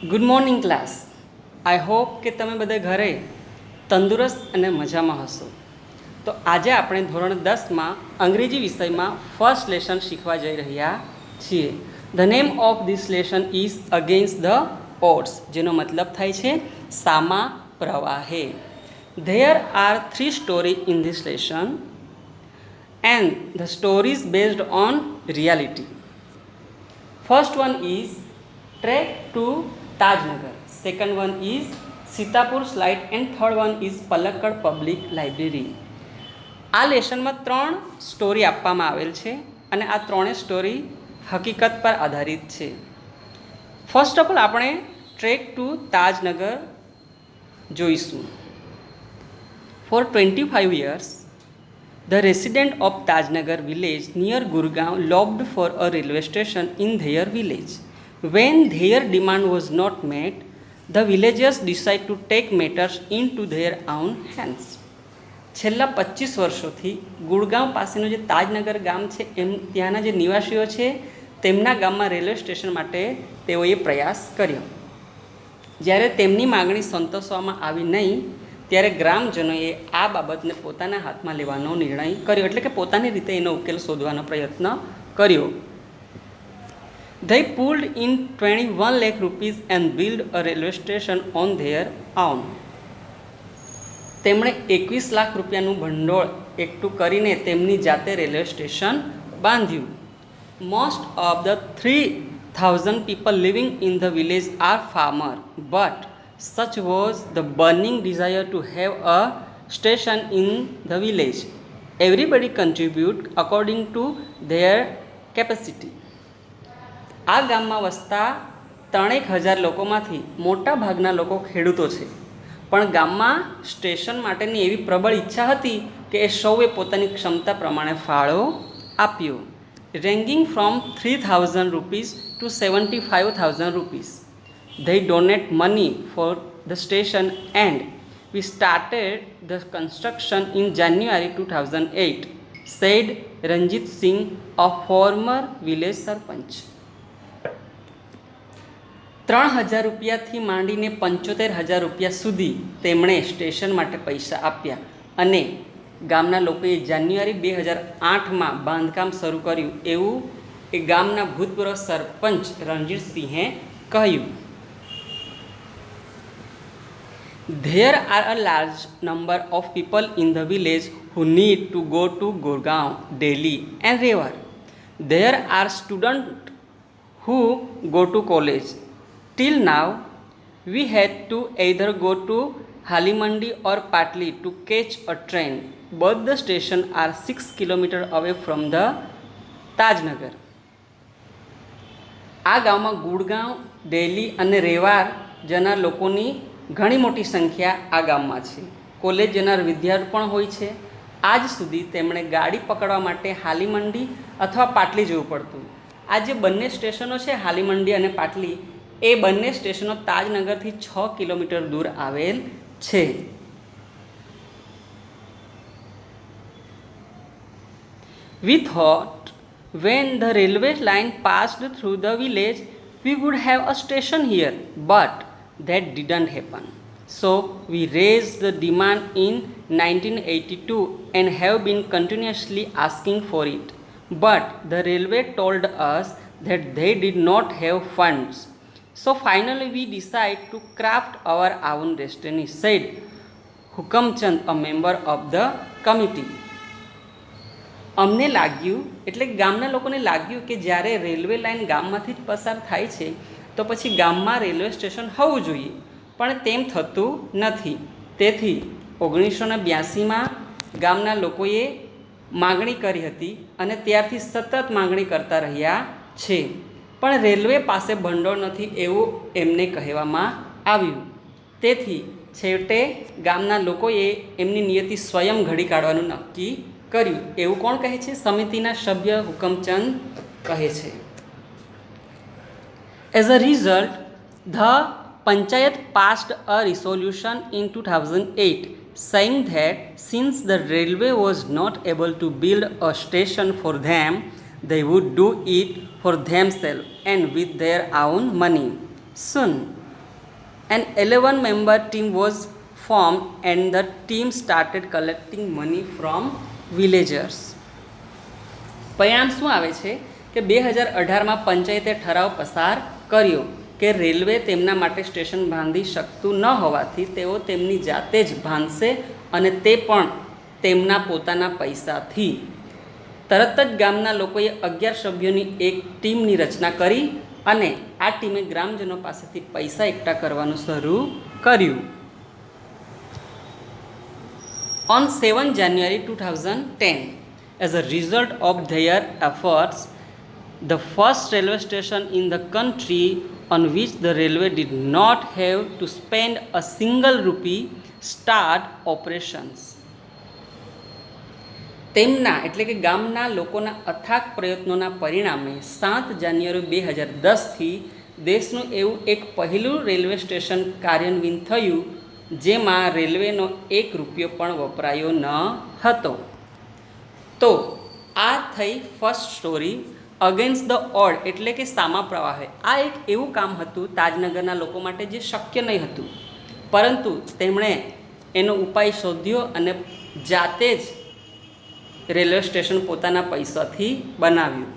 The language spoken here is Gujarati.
Good morning class. I hope કે તમે બધા ઘરે તંદુરસ્ત અને મજામાં હશો. તો આજે આપણે ધોરણ 10માં અંગ્રેજી વિષયમાં ફર્સ્ટ લેસન શીખવા જઈ રહ્યા છીએ. The name of this lesson is against the odds, જેનો મતલબ થાય છે સામા પ્રવાહે. There are 3 story in this lesson and the story is based on reality. First one is trek to Tajnagar, second one is Sitapur slide and third one is Palakkad public library. આ લેસનમાં 3 સ્ટોરી આપવામાં આવેલ છે અને આ ત્રણેય સ્ટોરી હકીકત પર આધારિત છે. ફર્સ્ટ ઓફ ઓલ આપણે ટ્રેક ટુ તાજનગર જોઈશું. For 25 years the resident of Tajnagar village near Gurgaon lobbied for a railway station in their village. When their demand was not met, the villagers decided to take matters into their own hands. છેલ્લા 25 વર્ષોથી ગુડગાંવ પાસેનું જે તાજનગર ગામ છે ત્યાંના જે નિવાસીઓ છે તેમના ગામમાં રેલવે સ્ટેશન માટે તેઓએ પ્રયાસ કર્યો. જ્યારે તેમની માગણી સંતોષવામાં આવી નહીં ત્યારે ગ્રામજનોએ આ બાબતને પોતાના હાથમાં લેવાનો નિર્ણય કર્યો, એટલે કે પોતાની રીતે એનો ઉકેલ શોધવાનો પ્રયત્ન કર્યો. They pulled in 21 lakh rupees and built a railway station on their own. તેમણે 21 લાખ રૂપિયાનું ભંડોળ એકઠું કરીને તેમની જાતે રેલવે સ્ટેશન બાંધ્યું. Most of the 3,000 people living in the village are farmer, but such was the burning desire to have a station in the village. Everybody contribute according to their capacity. આ ગામમાં વસતા 3,000 લોકોમાંથી મોટા ભાગના લોકો ખેડૂતો છે, પણ ગામમાં સ્ટેશન માટેની એવી પ્રબળ ઈચ્છા હતી કે એ સૌએ પોતાની ક્ષમતા પ્રમાણે ફાળો આપ્યો. Ranging from 3,000 rupees to 75,000 rupees. They donate money for the station and we started the construction in January 2008, said Ranjit Singh, a former village sarpanch. 3,000 રૂપિયાથી માંડીને 75,000 રૂપિયા સુધી તેમણે સ્ટેશન માટે પૈસા આપ્યા અને ગામના લોકોએ જાન્યુઆરી 2008માં બાંધકામ શરૂ કર્યું, એવું એ ગામના ભૂતપૂર્વ સરપંચ રણજીતસિંહે કહ્યું. There are a large number of people in the village who need to go to Gurgaon, Delhi and Rewar. There are students who go to college. Till now, we had to either go to Halimandi or Patli to catch a train. Both the stations are 6 kilometers away from the Tajnagar. આ ગામમાં ગુડગાંવ, દિલ્હી અને રેવાર જનાર લોકોની ઘણી મોટી સંખ્યા આ ગામમાં છે. કોલેજ જનાર વિદ્યાર્થીઓ પણ હોય છે. આજ સુધી તેમણે ગાડી પકડવા માટે હાલીમંડી અથવા પાટલી જવું પડતું. આ જે બંને સ્ટેશનો છે હાલીમંડી અને પાટલી, એ બંને સ્ટેશનો તાજનગરથી 6 કિલોમીટર દૂર આવેલ છે. We thought when the railway line passed through the village, we would have a station here, but that didn't happen. So we raised the demand in 1982 and have been continuously asking for it. But the railway told us that they did not have funds. So finally we decided to craft our own destiny, said Hukamchand, a member of the committee. અમને લાગ્યું, એટલે ગામના લોકોને લાગ્યું કે જ્યારે રેલવે લાઇન ગામમાંથી જ પસાર થાય છે તો પછી ગામમાં રેલવે સ્ટેશન હોવું જોઈએ, પણ તેમ થતું નથી. તેથી 1982માં ગામના લોકોએ માગણી કરી હતી અને ત્યારથી સતત માગણી કરતા રહ્યા છે, પણ રેલવે પાસે ભંડોળ નથી એવું એમને કહેવામાં આવ્યું. તેથી છેવટે ગામના લોકોએ એમની નિયતિ સ્વયં ઘડી કાઢવાનું નક્કી કર્યું, એવું કોણ કહે છે? સમિતિના સભ્ય હુકમચંદ કહે છે. As a result, the Panchayat passed a resolution in 2008 saying that since the railway was not able to build a station for them, they would do it for themselves and with their own money. Soon, An 11-member team was formed and the team started collecting money from villagers. પરિણામ શું આવે છે કે 2018માં પંચાયતે ઠરાવ પસાર કર્યો કે રેલવે તેમના માટે સ્ટેશન બાંધી શકતું ન હોવાથી તેઓ તેમની જાતે જ બાંધશે અને તે પણ તેમના પોતાના પૈસાથી. તરત જ ગામના લોકોએ 11 સભ્યોની એક ટીમની રચના કરી અને આ ટીમે ગ્રામજનો પાસેથી પૈસા એકઠા કરવાનું શરૂ કર્યું. On 7 January 2010, as a result of their efforts, the first railway station in the country on which the railway did not have to spend a single rupee start operations. તેમના એટલે કે ગામના લોકોના અથાગ પ્રયત્નોના પરિણામે 7 જાન્યુઆરી 2010થી દેશનું એવું એક પહેલું રેલવે સ્ટેશન કાર્યાન્વિત થયું જેમાં રેલવેનો 1 રૂપિયો પણ વપરાયો ન હતો. તો આ થઈ first story against the odd એટલે કે સામા પ્રવાહે. આ એક એવું કામ હતું તાજનગરના લોકો માટે જે શક્ય નહીં હતું, પરંતુ તેમણે એનો ઉપાય શોધ્યો અને જાતે જ રેલવે સ્ટેશન પોતાના પૈસાથી બનાવ્યું.